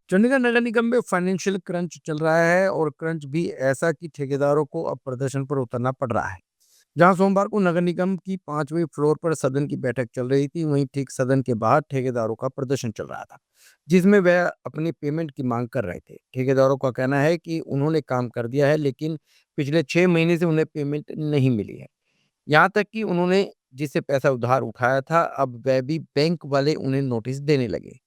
चंडीगढ़ नगर निगम में financial crunch चल रहा है और क्रंच भी ऐसा कि ठेकेदारों को अब प्रदर्शन पर उतरना पड़ रहा है। जहां सोमवार को नगर निगम की 5वें फ्लोर पर सदन की बैठक चल रही थी, वहीं ठीक सदन के बाहर ठेकेदारों का प्रदर्शन चल रहा था, जिसमें वह अपनी पेमेंट की मांग कर रहे थे। ठेकेदारों का कहना है कि उन्होंने काम कर दिया है, लेकिन पिछले 6 महीने से उन्हें पेमेंट नहीं मिली है। यहाँ तक कि उन्होंने जिससे पैसा उधार उठाया था, अब वह भी बैंक वाले उन्हें नोटिस देने लगे,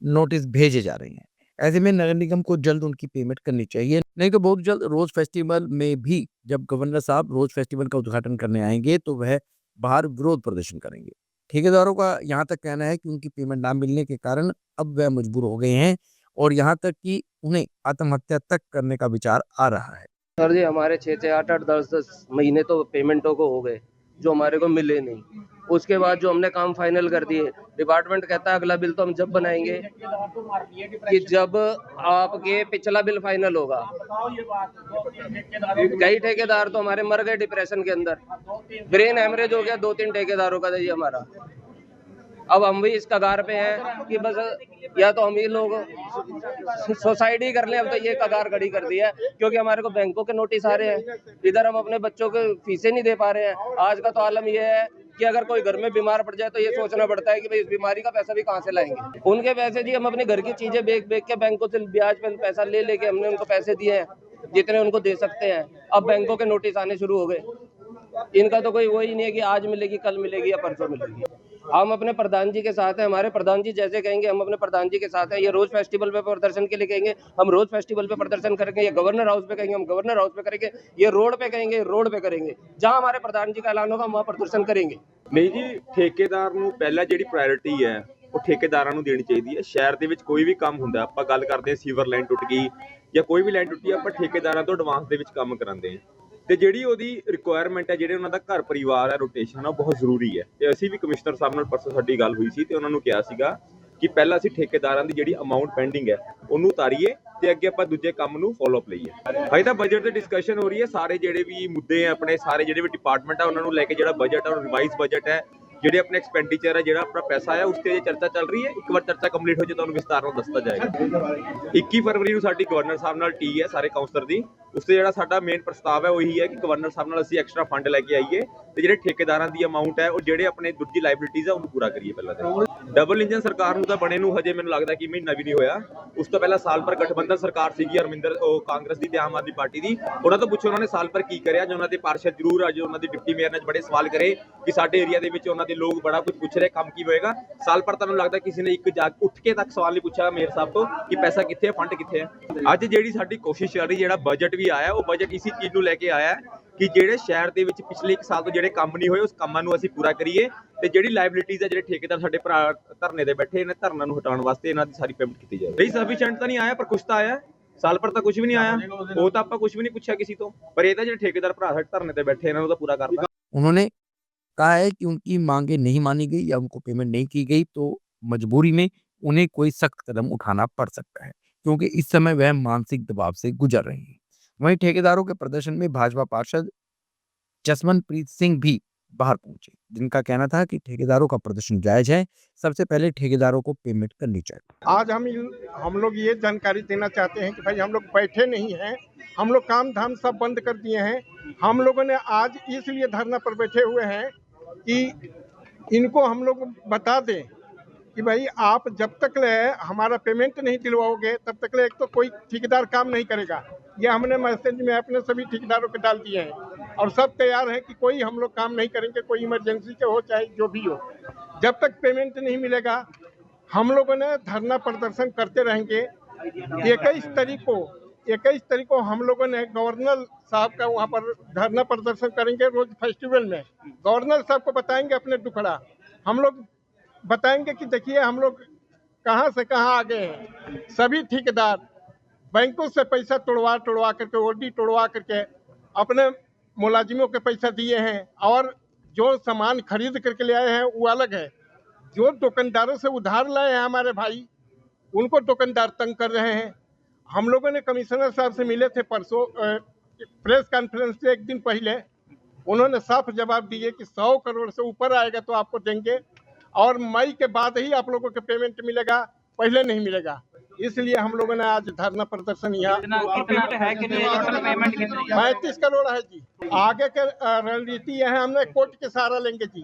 नोटिस भेजे जा रहे हैं। ऐसे में नगर निगम को जल्द उनकी पेमेंट करनी चाहिए, नहीं तो बहुत जल्द रोज फेस्टिवल में भी जब गवर्नर साहब रोज फेस्टिवल का उद्घाटन करने आएंगे तो वह बाहर विरोध प्रदर्शन करेंगे। ठेकेदारों का यहाँ तक कहना है कि उनकी पेमेंट ना मिलने के कारण अब वह मजबूर हो गए हैं और यहाँ तक कि उन्हें आत्महत्या तक करने का विचार आ रहा है। सर जी, हमारे 6-6, 8-8, 10-10 महीने तो पेमेंटों को हो गए जो हमारे को मिले नहीं। उसके बाद जो हमने काम फाइनल कर दिए, डिपार्टमेंट कहता है अगला बिल तो हम जब बनाएंगे कि जब आपके पिछला बिल फाइनल होगा। कई ठेकेदार तो हमारे मर गए डिप्रेशन के अंदर, ब्रेन हेमरेज हो गया 2-3 ठेकेदारों का। ये हमारा अब हम भी इस कगार पे हैं कि बस या तो हम ही लोग सोसाइटी कर लें। अब तो ये कगार खड़ी कर दी है क्योंकि हमारे को बैंकों के नोटिस आ रहे हैं, इधर हम अपने बच्चों को फीसें नहीं दे पा रहे हैं। आज का तो आलम ये है कि अगर कोई घर में बीमार पड़ जाए तो ये सोचना पड़ता है कि भाई इस बीमारी का पैसा भी कहाँ से लाएंगे। उनके पैसे जी हम अपने घर की चीजें बेच बेच के बैंकों से ब्याज पे पैसा ले लेके हमने उनको पैसे दिए हैं जितने उनको दे सकते हैं। अब बैंकों के नोटिस आने शुरू हो गए। इनका तो कोई वही नहीं है कि आज मिलेगी, कल मिलेगी या परसों मिलेगी। हम अपने प्रधान जी के साथ हैं, हमारे प्रधान जी जैसे कहेंगे हम अपने प्रधान जी के साथ हैं। ये रोज फेस्टिवल पे प्रदर्शन के लिए कहेंगे, हम रोज फेस्टिवल पे प्रदर्शन करेंगे। ये गवर्नर हाउस पे कहेंगे, हम गवर्नर हाउस पे करेंगे। ये रोड पे कहेंगे, रोड पे करेंगे। जहां हमारे प्रधान जी का ऐलान होगा हम वहां प्रदर्शन करेंगे। ਨਹੀਂ ਜੀ, ਠੇਕੇਦਾਰ ਨੂੰ ਪਹਿਲਾਂ ਜਿਹੜੀ ਪ੍ਰਾਇੋਰਟੀ ਹੈ ਉਹ ਠੇਕੇਦਾਰਾਂ ਨੂੰ ਦੇਣੀ ਚਾਹੀਦੀ ਹੈ। ਸ਼ਹਿਰ ਦੇ ਵਿੱਚ ਕੋਈ ਵੀ ਕੰਮ ਹੁੰਦਾ, ਆਪਾਂ ਗੱਲ ਕਰਦੇ ਹਾਂ ਸੀਵਰ ਲਾਈਨ ਟੁੱਟ ਗਈ ਜਾਂ ਕੋਈ ਵੀ ਲਾਈਨ ਟੁੱਟੀ, ਆਪਾਂ ਠੇਕੇਦਾਰਾਂ ਤੋਂ ਐਡਵਾਂਸ ਦੇ ਵਿੱਚ ਕੰਮ ਕਰਾਉਂਦੇ ਹਾਂ ਤੇ ਜਿਹੜੀ ਉਹਦੀ ਰਿਕੁਆਇਰਮੈਂਟ ਹੈ, ਜਿਹੜੇ ਉਹਨਾਂ ਦਾ ਘਰ ਪਰਿਵਾਰ ਹੈ, ਰੋਟੇਸ਼ਨ ਆ, ਬਹੁਤ ਜ਼ਰੂਰੀ ਹੈ। ਤੇ ਅਸੀਂ ਵੀ ਕਮਿਸ਼ਨਰ ਸਾਹਿਬ ਨਾਲ ਪਰਸੋਂ ਸਾਡੀ ਗੱਲ ਹੋਈ ਸੀ ਤੇ ਉਹਨਾਂ ਨੂੰ ਕਿਹਾ ਸੀਗਾ ਕਿ ਪਹਿਲਾਂ ਅਸੀਂ ਠੇਕੇਦਾਰਾਂ ਦੀ ਜਿਹੜੀ ਅਮਾਉਂਟ ਪੈਂਡਿੰਗ ਹੈ ਉਹਨੂੰ ਉਤਾਰੀਏ ਤੇ ਅੱਗੇ ਆਪਾਂ ਦੂਜੇ ਕੰਮ ਨੂੰ ਫੋਲੋ ਅਪ ਲਈਏ। ਹਜੇ ਤਾਂ ਬਜਟ ਤੇ ਡਿਸਕਸ਼ਨ ਹੋ ਰਹੀ ਹੈ, ਸਾਰੇ ਜਿਹੜੇ ਵੀ ਮੁੱਦੇ ਆ ਆਪਣੇ, ਸਾਰੇ ਜਿਹੜੇ ਵੀ ਡਿਪਾਰਟਮੈਂਟ ਆ ਉਹਨਾਂ ਨੂੰ ਲੈ ਕੇ ਜਿਹੜਾ ਬਜਟ ਹੈ ਉਹ ਰਿਵਾਈਜ਼ ਬਜਟ ਹੈ, ਜਿਹੜੇ ਆਪਣੇ ਐਕਸਪੈਂਡੀਚਰ ਹੈ, ਜਿਹੜਾ ਆਪਣਾ ਪੈਸਾ ਹੈ ਉਸ ਤੇ ਚਰਚਾ ਚੱਲ ਰਹੀ ਹੈ। ਇੱਕ ਵਾਰ ਚਰਚਾ ਕੰਪਲੀਟ ਹੋ ਜਾਏ ਤੁਹਾਨੂੰ ਵਿਸਤਾਰ ਨਾਲ ਦੱਸਤਾ ਜਾਏਗਾ। 21 ਫਰਵਰੀ ਨੂੰ ਸਾਡੀ ਗਵਰਨਰ ਸਾਹਿਬ ਨਾਲ ਟੀ ਹੈ ਸਾਰੇ ਕਾਉਂਸਲਰ ਦੀ, ਉਸ ਤੇ ਜਿਹੜਾ ਸਾਡਾ ਮੇਨ ਪ੍ਰਸਤਾਵ ਹੈ ਉਹੀ ਹੈ ਕਿ ਗਵਰਨਰ ਸਾਹਿਬ ਨਾਲ ਅਸੀਂ ਐਕਸਟਰਾ ਫੰਡ ਲੈ ਕੇ ਆਈਏ ਤੇ ਜਿਹੜੇ ਠੇਕੇਦਾਰਾਂ ਦੀ ਅਮਾਉਂਟ ਹੈ ਉਹ ਜਿਹੜੇ ਆਪਣੇ ਦੂਜੀ ਲਾਇਬਿਲਿਟੀਜ਼ ਹੈ ਉਹਨੂੰ ਪੂਰਾ ਕਰੀਏ। ਪਹਿਲਾਂ ਤਾਂ ਡਬਲ ਇੰਜਨ ਸਰਕਾਰ ਨੂੰ ਤਾਂ ਬਣੇ ਨੂੰ ਹਜੇ ਮੈਨੂੰ ਲੱਗਦਾ ਕਿ ਮਹੀਨਾ ਵੀ ਨਹੀਂ ਹੋਇਆ। ਉਸ ਤੋਂ ਪਹਿਲਾਂ ਸਾਲ ਭਰ ਗਠਬੰਧਨ ਸਰਕਾਰ ਸੀਗੀ ਅਰਮਿੰਦਰ ਕਾਂਗਰਸ ਦੀ ਤੇ ਆਮ ਆਦਮੀ ਪਾਰਟੀ ਦੀ, ਉਹਨਾਂ ਤੋਂ ਪੁੱਛੋ ਉਹਨਾਂ ਨੇ ਸਾਲ ਭਰ ਕੀ ਕਰਿਆ। ਜੋ ਉਹਨਾਂ ਦੇ ਪਾਰਸ਼ਦ ਜ਼ਰੂਰ ਅੱਜ ਉਹਨਾਂ ਦੀ ਡਿਪਟੀ ਮੇਅਰ ਨੇ ਬੜੇ ਸਵਾਲ ਕਰੇ ਕਿ ਸਾਡੇ ਏਰੀਆ ਦੇ ਵਿੱਚ ਉਹਨਾਂ ਦੇ ਲੋਕ ਬੜਾ ਕੁਝ ਪੁੱਛ ਰਹੇ, ਕੰਮ ਕੀ ਹੋਏਗਾ। ਸਾਲ ਭਰ ਤਾਂ ਮੈਨੂੰ ਲੱਗਦਾ ਕਿਸੇ ਨੇ ਇੱਕ ਜਾਗ ਉੱਠ ਕੇ ਤੱਕ ਸਵਾਲ ਨਹੀਂ ਪੁੱਛਿਆ ਮੇਅਰ ਸਾਹਿਬ ਤੋਂ ਕਿ ਪੈਸਾ ਕਿੱਥੇ ਹੈ, ਫੰਡ ਕਿੱਥੇ ਹੈ। ਅੱਜ ਜਿਹੜੀ ਸਾਡੀ ਕੋਸ਼ਿਸ਼ ਚੱਲ ਰਹੀ, ਜਿਹੜਾ ਬਜਟ ਵੀ ਆਇਆ ਉਹ ਬਜਟ ਇਸੇ ਚੀਜ਼ ਨੂੰ ਲੈ ਕੇ ਆਇਆ ਕਿ ਜਿਹੜੇ ਸ਼ਹਿਰ ਦੇ ਵਿੱਚ ਪਿਛਲੇ 1 ਸਾਲ ਤੋਂ ਜਿਹੜੇ ਕੰਮ ਨਹੀਂ ਹੋਏ ਉਸ ਕੰਮਾਂ ਨੂੰ ਅਸੀਂ ਪੂਰਾ ਕਰੀਏ ਤੇ ਜਿਹੜੀ ਲਾਇਬਿਲਿਟੀਜ਼ ਹੈ, ਜਿਹੜੇ ਠੇਕੇਦਾਰ ਸਾਡੇ ਭਰਾ ਧਰਨੇ ਤੇ ਬੈਠੇ ਨੇ, ਧਰਨਾ ਨੂੰ ਹਟਾਉਣ ਵਾਸਤੇ ਇਹਨਾਂ ਦੀ ਸਾਰੀ ਪੇਮੈਂਟ ਕੀਤੀ ਜਾਏ। ਨਹੀਂ ਸਫੀਸ਼ੀਐਂਟ ਤਾਂ ਨਹੀਂ ਆਇਆ ਪਰ ਕੁਛ ਤਾਂ ਆਇਆ। ਸਾਲ ਭਰ ਤਾਂ ਕੁਝ ਵੀ ਨਹੀਂ ਆਇਆ, ਉਹ ਤਾਂ ਆਪਾਂ ਕੁਝ ਵੀ ਨਹੀਂ ਪੁੱਛਿਆ ਕਿਸੇ ਤੋਂ, ਪਰ ਇਹ ਤਾਂ ਜਿਹੜੇ ਠੇਕੇਦਾਰ ਭਰਾ ਸਾਡੇ ਧਰਨੇ ਤੇ ਬੈਠੇ ਇਹਨਾਂ ਨੂੰ ਤਾਂ ਪੂਰਾ ਕਰਦਾ। उन्होंने कहा है कि उनकी मांगे नहीं मानी गई या उनको पेमेंट नहीं की गई तो मजबूरी में उन्हें कोई सख्त कदम उठाना पड़ सकता है, क्योंकि इस समय वह मानसिक दबाव से गुजर रही हैं। वहीं ठेकेदारों के प्रदर्शन में भाजपा पार्षद जसवंतप्रीत सिंह भी बाहर पहुंचे, जिनका कहना था कि ठेकेदारों का प्रदर्शन जायज है, सबसे पहले ठेकेदारों को पेमेंट करनी चाहिए। आज हम लोग ये जानकारी देना चाहते हैं कि भाई हम लोग बैठे नहीं हैं, हम लोग काम धाम सब बंद कर दिए हैं। हम लोगों ने आज इसलिए धरना पर बैठे हुए हैं कि इनको हम लोग बता दें कि भाई आप जब तक ले हमारा पेमेंट नहीं दिलवाओगे तब तक ले एक तो कोई ठेकेदार काम नहीं करेगा। ये हमने मैसेज में अपने सभी ठेकेदारों को डाल दिए हैं और सब तैयार है कि कोई हम लोग काम नहीं करेंगे, कोई इमरजेंसी के हो चाहे जो भी हो। जब तक पेमेंट नहीं मिलेगा हम लोगों ने धरना प्रदर्शन करते रहेंगे। 21 तारीख को हम लोगों ने गवर्नर साहब का वहाँ पर धरना प्रदर्शन करेंगे रोज फेस्टिवल में। गवर्नर साहब को बताएंगे अपने दुखड़ा, हम लोग बताएंगे कि देखिए हम लोग कहाँ से कहाँ आ गए हैं। सभी ठेकेदार बैंकों से पैसा तोड़वा करके, ओडी तोड़वा करके अपने मुलाजिमों के पैसा दिए हैं और जो सामान खरीद करके ले आए हैं वो अलग है। जो दुकानदारों से उधार लाए हैं हमारे भाई, उनको दुकानदार तंग कर रहे हैं। हम लोगों ने कमिश्नर साहब से मिले थे परसों प्रेस कॉन्फ्रेंस से एक दिन पहले, उन्होंने साफ जवाब दिए कि 100 करोड़ से ऊपर आएगा तो आपको देंगे और मई के बाद ही आप लोगों को पेमेंट मिलेगा। पहले नहीं मिलेगा। इसलिए हम लोगों ने आज धरना प्रदर्शन यहाँ। है कि नहीं, टोटल पेमेंट कितनी है? 35 करोड़ है जी। आगे के रणनीति यह है, हमने कोर्ट के सहारा लेंगे जी,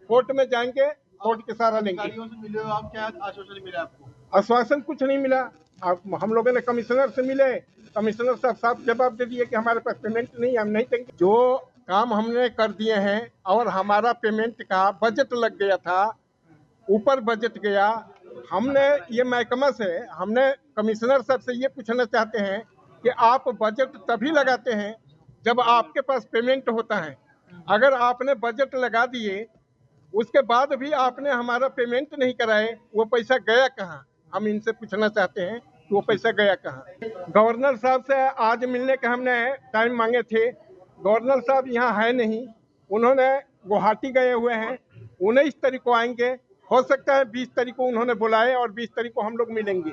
कोर्ट में जाएंगे, कोर्ट के सहारा लेंगे। मिले हो आप, क्या आश्वासन मिला आपको? आश्वासन कुछ नहीं मिला। अब हम लोगों ने कमिश्नर से मिले, कमिश्नर साहब साफ जवाब दे दिए कि हमारे पास पेमेंट नहीं है, हम नहीं देंगे। जो काम हमने कर दिए हैं और हमारा पेमेंट का बजट लग गया था, ऊपर बजट गया। हमने ये महकमा से, हमने कमिश्नर साहब से ये पूछना चाहते हैं कि आप बजट तभी लगाते हैं जब आपके पास पेमेंट होता है। अगर आपने बजट लगा दिए, उसके बाद भी आपने हमारा पेमेंट नहीं कराए, वो पैसा गया कहाँ? हम इनसे पूछना चाहते हैं कि वो पैसा गया कहाँ। गवर्नर साहब से आज मिलने का हमने टाइम मांगे थे, गवर्नर साहब यहाँ है नहीं, उन्होंने गुवाहाटी गए हुए हैं। 19 तारीख को आएंगे, हो सकता है 20 तारीख को उन्होंने बुलाए और 20 तारीख को हम लोग मिलेंगे।